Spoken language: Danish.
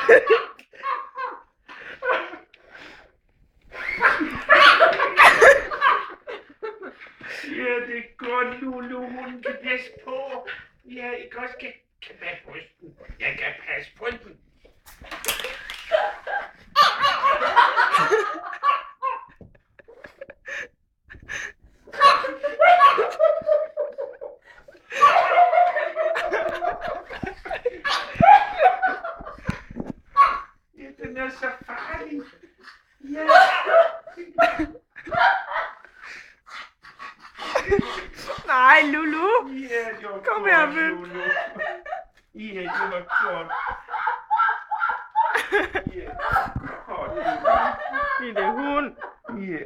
Ja, det er godt, Lulu. Hun kan passe på. Ja, ikke også kan passe på den. Jeg kan passe på den. Ja, den er så farlig. Ja. Nej, Lulu. Ja, det var Kom godt, her, ven. Lulu. Ja, det var godt. Ja, godt, Lulu. Lille hund. Ja.